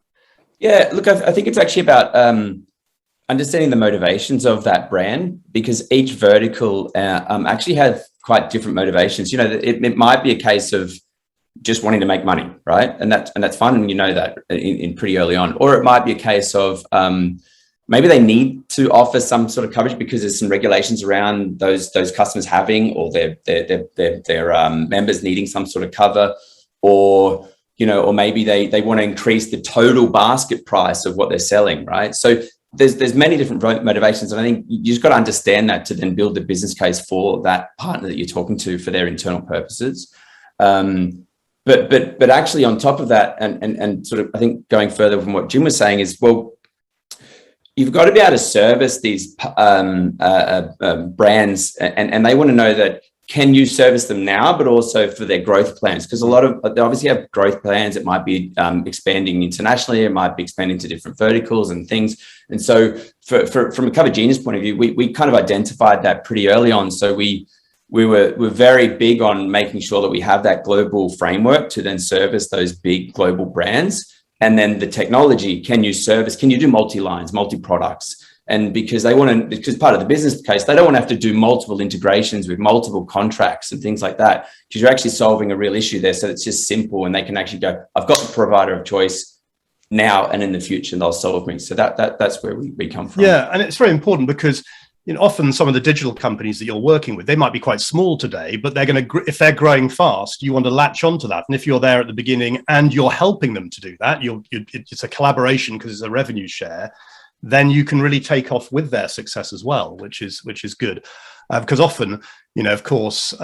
Yeah, look, I think it's actually about understanding the motivations of that brand, because each vertical actually have quite different motivations. It might be a case of just wanting to make money, right? And that's fun, and that in pretty early on. Or it might be a case of maybe they need to offer some sort of coverage because there's some regulations around those customers having, or their members needing some sort of cover, or maybe they want to increase the total basket price of what they're selling, right? So there's many different motivations, and I think you just got to understand that to then build the business case for that partner that you're talking to for their internal purposes. But actually on top of that, and sort of I think going further from what Jim was saying is, well, you've got to be able to service these brands, and they want to know that, can you service them now, but also for their growth plans? Because they obviously have growth plans. It might be expanding internationally. It might be expanding to different verticals and things. And so from a Cover Genius point of view, we kind of identified that pretty early on. So we were very big on making sure that we have that global framework to then service those big global brands. And then the technology, can you do multi-lines, multi-products? And because part of the business case, they don't want to have to do multiple integrations with multiple contracts and things like that, because you're actually solving a real issue there. So it's just simple, and they can actually go, I've got the provider of choice now and in the future, and they'll solve me. So that's where we come from. Yeah, and it's very important because often some of the digital companies that you're working with, they might be quite small today, but they're going to, if they're growing fast, you want to latch onto that. And if you're there at the beginning and you're helping them to do that, it's a collaboration because it's a revenue share, then you can really take off with their success as well, which is good. Because often, of course,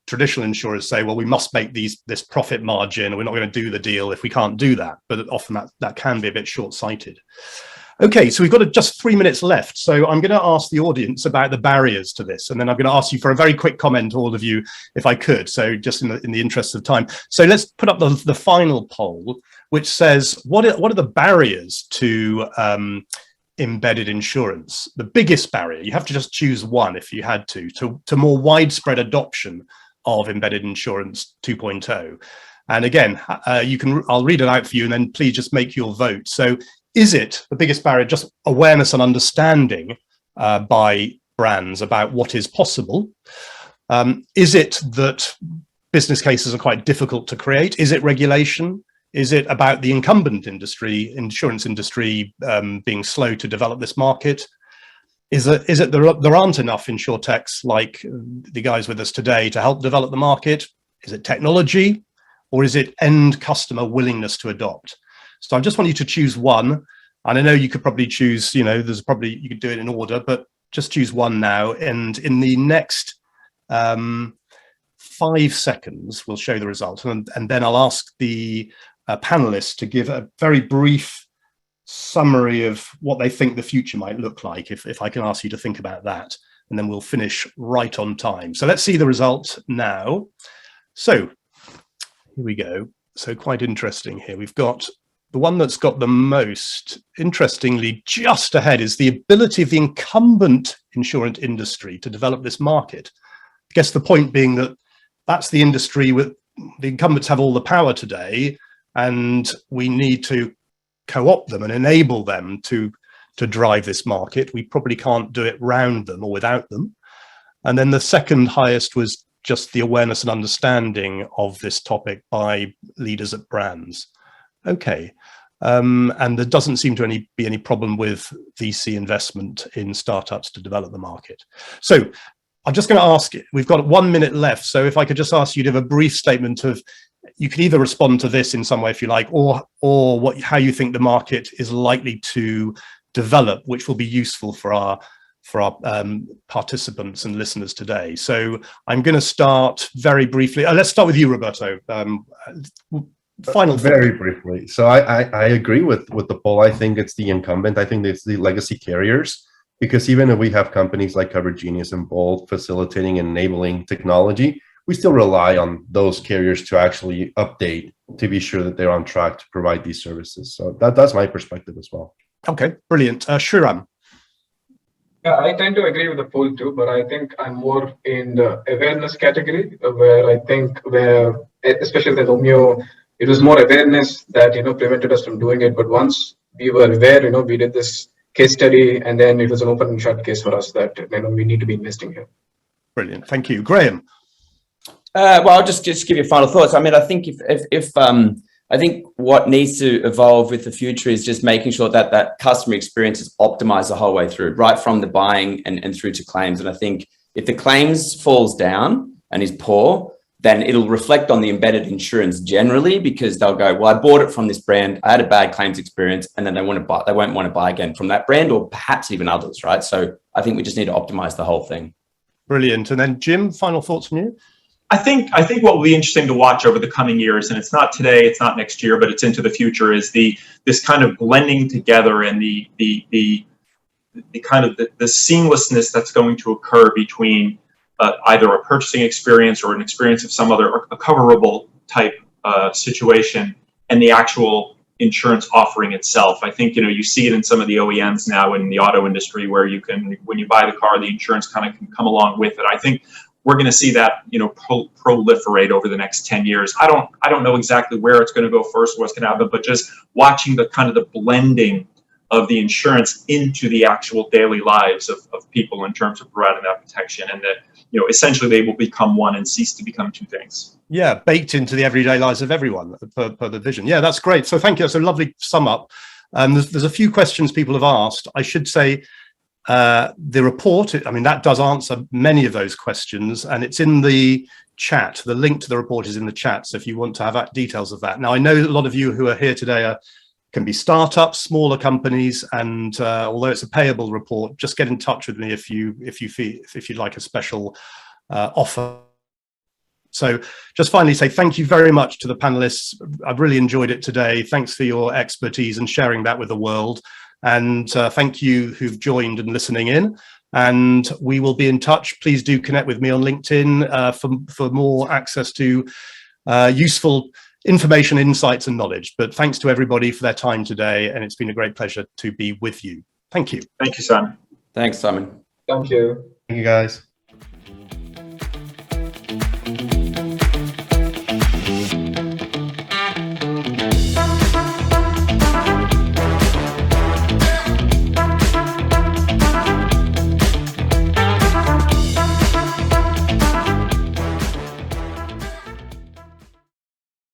traditional insurers say, well, we must make this profit margin, we're not going to do the deal if we can't do that. But often that can be a bit short-sighted. Okay, so we've got just 3 minutes left. So I'm going to ask the audience about the barriers to this. And then I'm going to ask you for a very quick comment, all of you, if I could. So just in the interest of time. So let's put up the final poll, which says, what are the barriers to embedded insurance? The biggest barrier, you have to just choose one if you had to more widespread adoption of embedded insurance 2.0. And again, I'll read it out for you, and then please just make your vote. So is it the biggest barrier just awareness and understanding by brands about what is possible? Is it that business cases are quite difficult to create? Is it regulation? Is it about the incumbent insurance industry, being slow to develop this market? Is it there aren't enough insurtechs like the guys with us today to help develop the market? Is it technology, or is it end customer willingness to adopt? So I just want you to choose one, and I know you could probably choose, you could do it in order, but just choose one now. And in the next 5 seconds, we'll show the result, and then I'll ask the panelists to give a very brief summary of what they think the future might look like, if I can ask you to think about that, and then we'll finish right on time. So let's see the result now. So here we go. So quite interesting here. We've got the one that's got the most, interestingly, just ahead is the ability of the incumbent insurance industry to develop this market. I guess the point being that that's the industry with the incumbents have all the power today, and we need to co-opt them and enable them to drive this market. We probably can't do it round them or without them. And then the second highest was just the awareness and understanding of this topic by leaders at brands. Okay. And there doesn't seem to be any problem with VC investment in startups to develop the market. So I'm just going to ask, we've got 1 minute left. So if I could just ask you to have a brief statement of, you can either respond to this in some way if you like, or how you think the market is likely to develop, which will be useful for for our participants and listeners today. So I'm going to start very briefly. Let's start with you, Roberto. Final thought. Very briefly. So I agree with the poll. I think it's the incumbent. I think it's the legacy carriers, because even if we have companies like Cover Genius and Bolt facilitating and enabling technology, we still rely on those carriers to actually update to be sure that they're on track to provide these services. So that's my perspective as well. Okay, brilliant. Sriram. Yeah, I tend to agree with the poll too, but I think I'm more in the awareness category, where I think especially with Omio, it was more awareness that, prevented us from doing it. But once we were aware, we did this case study, and then it was an open and shut case for us that, we need to be investing here. Brilliant. Thank you. Graeme. Well, I'll just give you final thoughts. I mean, I think if I think what needs to evolve with the future is just making sure that that customer experience is optimized the whole way through, right from the buying and through to claims. And I think if the claims falls down and is poor, then it'll reflect on the embedded insurance generally, because they'll go, well, I bought it from this brand, I had a bad claims experience, and then they won't want to buy again from that brand, or perhaps even others, right? So I think we just need to optimize the whole thing. Brilliant. And then Jim, final thoughts from you? I think what will be interesting to watch over the coming years, and it's not today, it's not next year, but it's into the future, is this kind of blending together and the kind of the seamlessness that's going to occur between either a purchasing experience or an experience of some other a coverable type situation and the actual insurance offering itself. I think you see it in some of the OEMs now in the auto industry, where you can, when you buy the car, the insurance kind of can come along with it. I think we're going to see that proliferate over the next 10 years. I don't know exactly where it's going to go first, what's going to happen, but just watching the kind of the blending of the insurance into the actual daily lives of people in terms of providing that protection, and that essentially they will become one and cease to become two things. Yeah, baked into the everyday lives of everyone per the vision. Yeah, that's great. So thank you. That's a lovely sum up. There's a few questions people have asked. I should say the report, that does answer many of those questions, and it's in the chat. The link to the report is in the chat, so if you want to have details of that. Now, I know a lot of you who are here today can be startups, smaller companies, and although it's a payable report, just get in touch with me if you'd like a special offer. So just finally say thank you very much to the panelists. I've really enjoyed it today. Thanks for your expertise and sharing that with the world. And thank you who've joined and listening in. And we will be in touch. Please do connect with me on LinkedIn for more access to useful information, insights, and knowledge. But thanks to everybody for their time today. And it's been a great pleasure to be with you. Thank you. Thank you, Simon. Thanks, Simon. Thank you. Thank you, guys.